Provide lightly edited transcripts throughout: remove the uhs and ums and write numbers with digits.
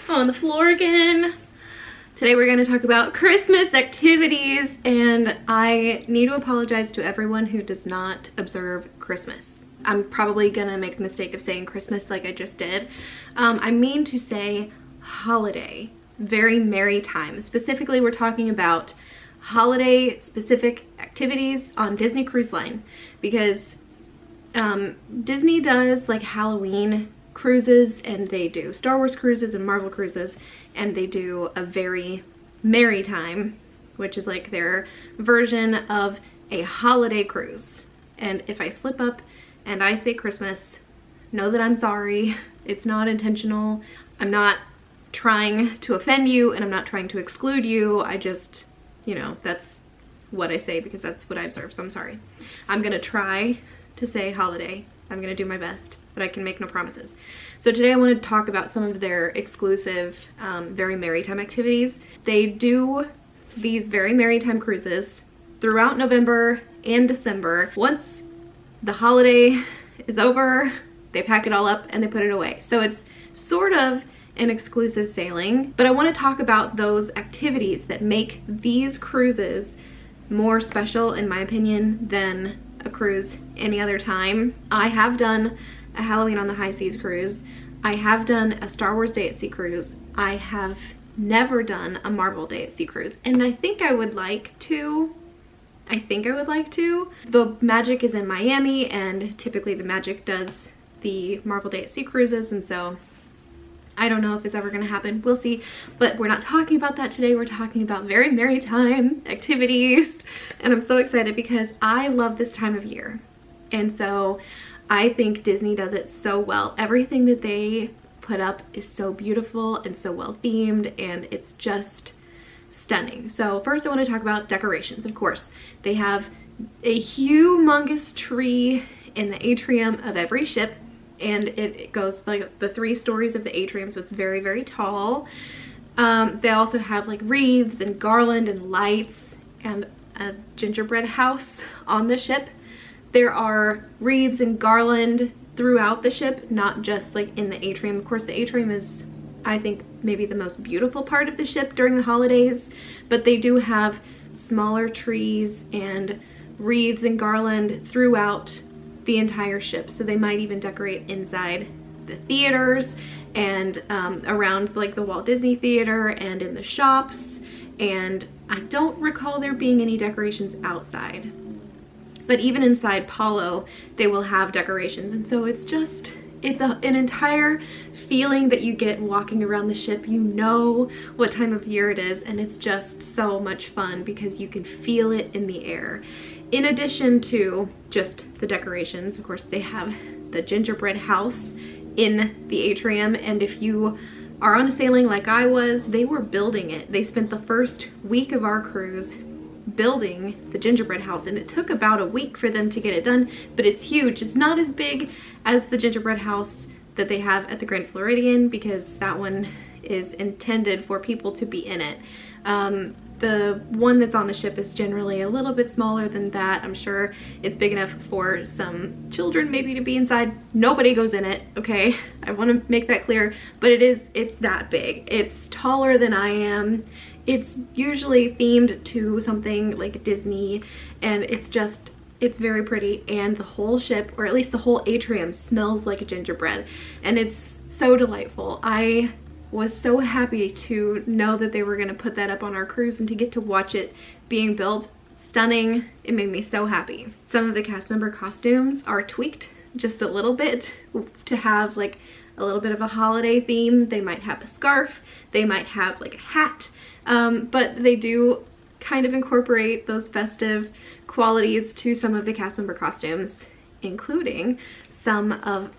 on the floor again. Today we're going to talk about Christmas activities, and I need to apologize to everyone who does not observe Christmas. I'm probably going to make the mistake of saying Christmas like I just did. I mean to say holiday, very merry time. Specifically, we're talking about holiday specific activities on Disney Cruise Line, because Disney does like Halloween cruises, and they do Star Wars cruises and Marvel cruises, and they do a very merry time, which is like their version of a holiday cruise. And if I slip up and I say Christmas, know that I'm sorry. It's not intentional. I'm not trying to offend you, and I'm not trying to exclude you. I just, you know, that's what I say because that's what I observe, so I'm sorry. I'm gonna try to say holiday. I'm gonna do my best, but I can make no promises. So today I want to talk about some of their exclusive, very merry time activities. They do these very merry time cruises throughout November and December. Once the holiday is over, they pack it all up and they put it away. So it's sort of an exclusive sailing, but I want to talk about those activities that make these cruises more special, in my opinion, than a cruise any other time. I have done a Halloween on the High Seas cruise. I have done a Star Wars Day at Sea cruise. I have never done a Marvel Day at Sea cruise, and I think I would like to. The Magic is in Miami, and typically the Magic does the Marvel Day at Sea cruises, and so I don't know if it's ever gonna happen. We'll see, but we're not talking about that today. We're talking about very merry time activities, and I'm so excited because I love this time of year, and so I think Disney does it so well. Everything that they put up is so beautiful and so well themed, and it's just stunning. So first I want to talk about decorations. Of course, they have a humongous tree in the atrium of every ship, and it goes like the 3 stories of the atrium, so it's very, very tall. They also have like wreaths and garland and lights and a gingerbread house on the ship. There are wreaths and garland throughout the ship, not just like in the atrium. Of course, the atrium is, I think, maybe the most beautiful part of the ship during the holidays, but they do have smaller trees and wreaths and garland throughout the entire ship. So they might even decorate inside the theaters and around like the Walt Disney Theater and in the shops. And I don't recall there being any decorations outside. But even inside Palo, they will have decorations. And so it's just, it's an entire feeling that you get walking around the ship. You know what time of year it is, and it's just so much fun because you can feel it in the air. In addition to just the decorations, of course, they have the Gingerbread House in the atrium, and if you are on a sailing like I was, they were building it. They spent the first week of our cruise building the Gingerbread House, and it took about a week for them to get it done, but it's huge. It's not as big as the Gingerbread House that they have at the Grand Floridian, because that one is intended for people to be in it. The one that's on the ship is generally a little bit smaller than that. I'm sure it's big enough for some children maybe to be inside. Nobody goes in it, okay? I want to make that clear, but it's that big. It's taller than I am. It's usually themed to something like Disney, and it's very pretty, and the whole ship, or at least the whole atrium, smells like a gingerbread, and it's so delightful. I was so happy to know that they were going to put that up on our cruise and to get to watch it being built. Stunning. It made me so happy. Some of the cast member costumes are tweaked just a little bit to have like a little bit of a holiday theme. They might have a scarf, they might have like a hat, but they do kind of incorporate those festive qualities to some of the cast member costumes, including some of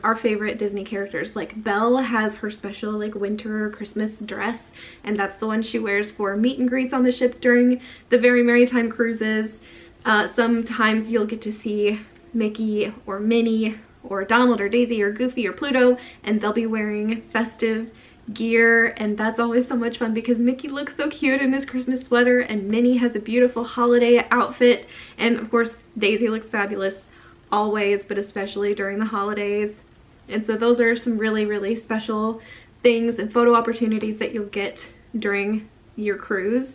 our favorite Disney characters. Like Belle has her special like winter Christmas dress, and that's the one she wears for meet and greets on the ship during the very merry time cruises. Sometimes you'll get to see Mickey or Minnie or Donald or Daisy or Goofy or Pluto, and they'll be wearing festive gear, and that's always so much fun because Mickey looks so cute in his Christmas sweater, and Minnie has a beautiful holiday outfit, and of course Daisy looks fabulous always, but especially during the holidays. And so those are some really, really special things and photo opportunities that you'll get during your cruise.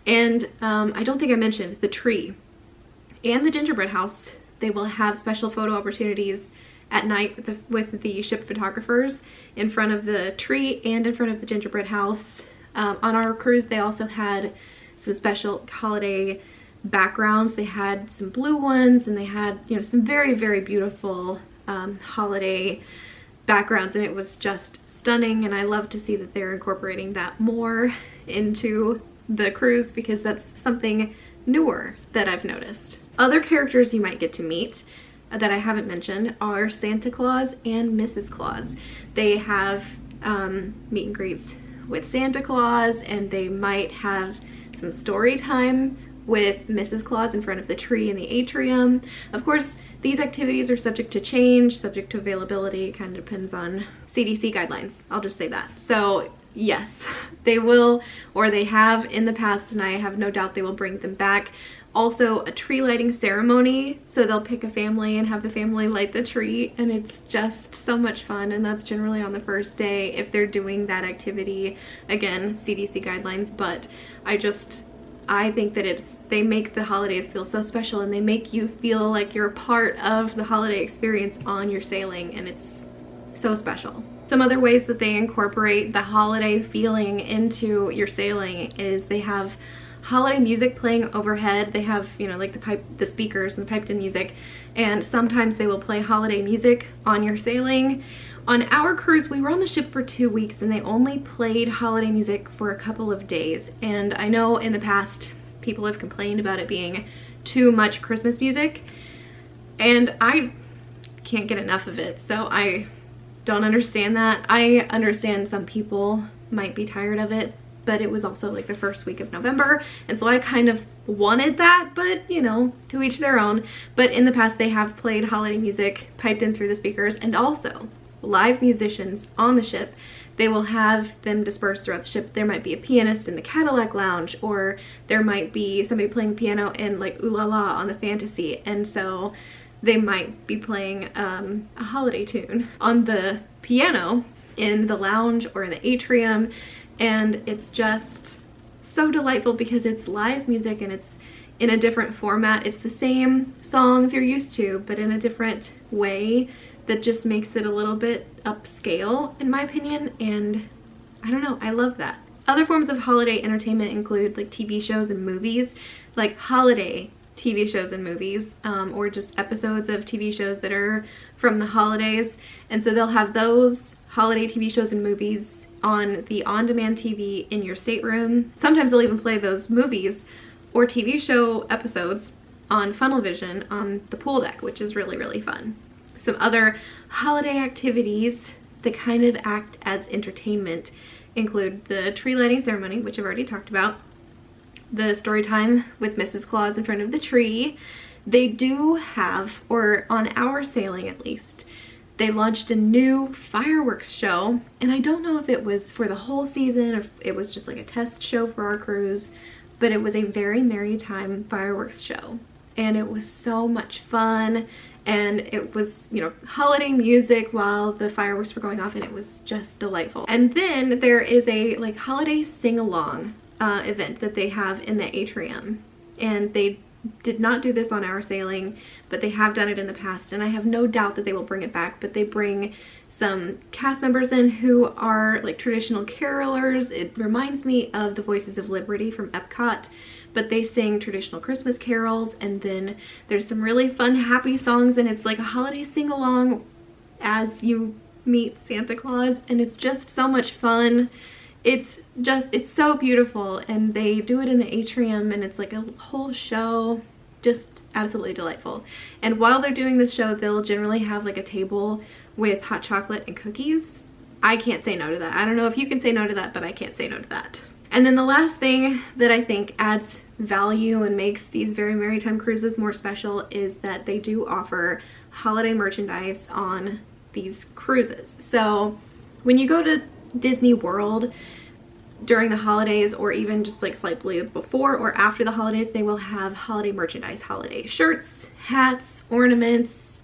And I don't think I mentioned the tree and the gingerbread house. They will have special photo opportunities at night with the ship photographers in front of the tree and in front of the gingerbread house. On our cruise, they also had some special holiday backgrounds. They had some blue ones, and they had, you know, some very, very beautiful holiday backgrounds, and it was just stunning. And I love to see that they're incorporating that more into the cruise, because that's something newer that I've noticed. Other characters you might get to meet that I haven't mentioned are Santa Claus and Mrs. Claus. They have meet and greets with Santa Claus, and they might have some story time with Mrs. Claus in front of the tree in the atrium. Of course, these activities are subject to change, subject to availability. It kind of depends on CDC guidelines. I'll just say that. So yes, they will, or they have in the past, and I have no doubt they will bring them back. Also, a tree lighting ceremony. So they'll pick a family and have the family light the tree, and it's just so much fun. And that's generally on the first day if they're doing that activity. Again, CDC guidelines, but I think that they make the holidays feel so special, and they make you feel like you're a part of the holiday experience on your sailing, and it's so special. Some other ways that they incorporate the holiday feeling into your sailing is they have holiday music playing overhead. They have, you know, like the speakers and the piped in music, and sometimes they will play holiday music on your sailing. On our cruise, we were on the ship for 2 weeks, and they only played holiday music for a couple of days. And I know in the past people have complained about it being too much Christmas music, and I can't get enough of it, so I don't understand that. I understand some people might be tired of it, but it was also like the first week of November, and so I kind of wanted that, but you know, to each their own. But in the past, they have played holiday music piped in through the speakers, and also live musicians on the ship. They will have them dispersed throughout the ship. There might be a pianist in the Cadillac Lounge, or there might be somebody playing piano in like Ooh La La on the Fantasy, and so they might be playing a holiday tune on the piano in the lounge or in the atrium. And it's just so delightful because it's live music and it's in a different format. It's the same songs you're used to, but in a different way that just makes it a little bit upscale, in my opinion. And I don't know, I love that. Other forms of holiday entertainment include like TV shows and movies, like holiday TV shows and movies, or just episodes of TV shows that are from the holidays. And so they'll have those holiday TV shows and movies on the on-demand TV in your stateroom. Sometimes they'll even play those movies or TV show episodes on funnel vision on the pool deck, which is really, really fun. Some other holiday activities that kind of act as entertainment include the tree lighting ceremony, which I've already talked about, the story time with Mrs. Claus in front of the tree. They do have, or on our sailing at least, they launched a new fireworks show, and I don't know if it was for the whole season or if it was just like a test show for our cruise, but it was a very MerryTime fireworks show, and it was so much fun. And it was, you know, holiday music while the fireworks were going off, and it was just delightful. And then there is a like holiday sing-along event that they have in the atrium, and they did not do this on our sailing, but they have done it in the past, and I have no doubt that they will bring it back. But they bring some cast members in who are like traditional carolers. It reminds me of the Voices of Liberty from Epcot, but they sing traditional Christmas carols, and then there's some really fun happy songs, and it's like a holiday sing-along as you meet Santa Claus, and it's just so much fun. It's so beautiful, and they do it in the atrium, and it's like a whole show, just absolutely delightful. And while they're doing this show, they'll generally have like a table with hot chocolate and cookies. I can't say no to that. I don't know if you can say no to that, but I can't say no to that. And then the last thing that I think adds value and makes these very MerryTime cruises more special is that they do offer holiday merchandise on these cruises. So when you go to Disney World during the holidays, or even just like slightly before or after the holidays, they will have holiday merchandise, holiday shirts, hats, ornaments,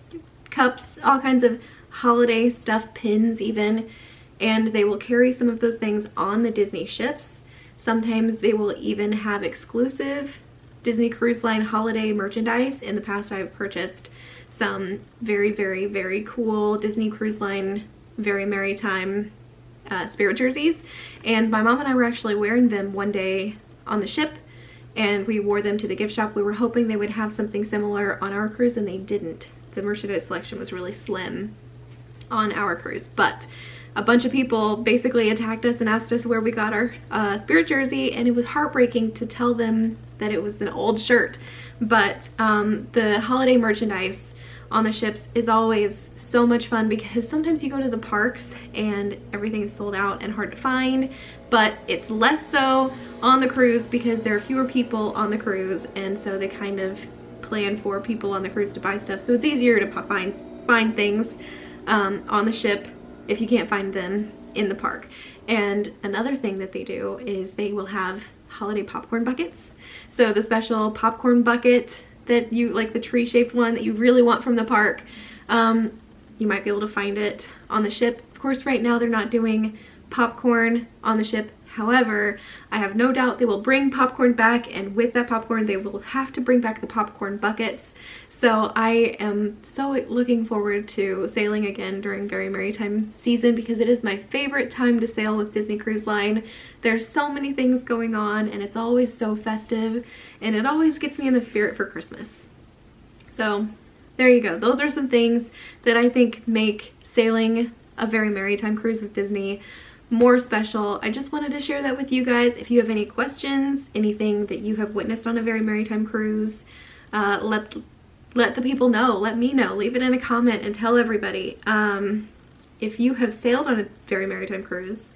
cups, all kinds of holiday stuff, pins even. and they will carry some of those things on the Disney ships. Sometimes they will even have exclusive Disney Cruise Line holiday merchandise. In the past, I've purchased some very, very, very cool Disney Cruise Line Very Merry Time spirit jerseys, and my mom and I were actually wearing them one day on the ship, and we wore them to the gift shop. We were hoping they would have something similar on our cruise, and they didn't. The merchandise selection was really slim on our cruise, but a bunch of people basically attacked us and asked us where we got our spirit jersey, and it was heartbreaking to tell them that it was an old shirt. But the holiday merchandise on the ships is always so much fun, because sometimes you go to the parks and everything's sold out and hard to find, but it's less so on the cruise because there are fewer people on the cruise, and so they kind of plan for people on the cruise to buy stuff, so it's easier to find things on the ship if you can't find them in the park. And another thing that they do is they will have holiday popcorn buckets. So the special popcorn bucket that you like, the tree shaped one that you really want from the park, you might be able to find it on the ship. Of course, right now they're not doing popcorn on the ship. However, I have no doubt they will bring popcorn back, and with that popcorn they will have to bring back the popcorn buckets. So I am so looking forward to sailing again during Very Merry Time season, because it is my favorite time to sail with Disney Cruise Line. There's so many things going on, and it's always so festive, and it always gets me in the spirit for Christmas. So there you go. Those are some things that I think make sailing a Very Merry Time cruise with Disney more special. I just wanted to share that with you guys. If you have any questions, anything that you have witnessed on a Very Merry Time cruise, let the people know, let me know, leave it in a comment and tell everybody. If you have sailed on a Very Merry Time cruise,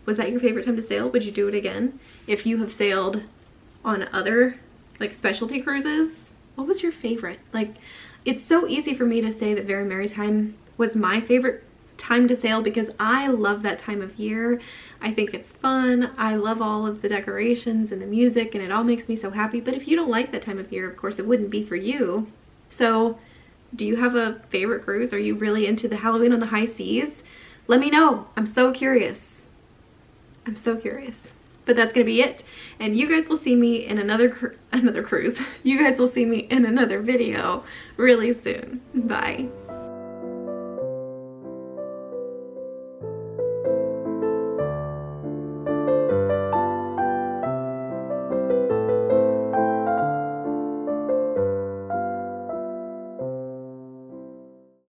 was that your favorite time to sail? Would you do it again? If you have sailed on other like specialty cruises, what was your favorite? Like, it's so easy for me to say that Very Merry Time was my favorite time to sail because I love that time of year. I think it's fun. I love all of the decorations and the music, and it all makes me so happy. But if you don't like that time of year, of course it wouldn't be for you. So do you have a favorite cruise? Are you really into the Halloween on the High Seas? Let me know. I'm so curious. I'm so curious. But that's gonna be it, and you guys will see me in another cruise. You guys will see me in another video really soon. Bye.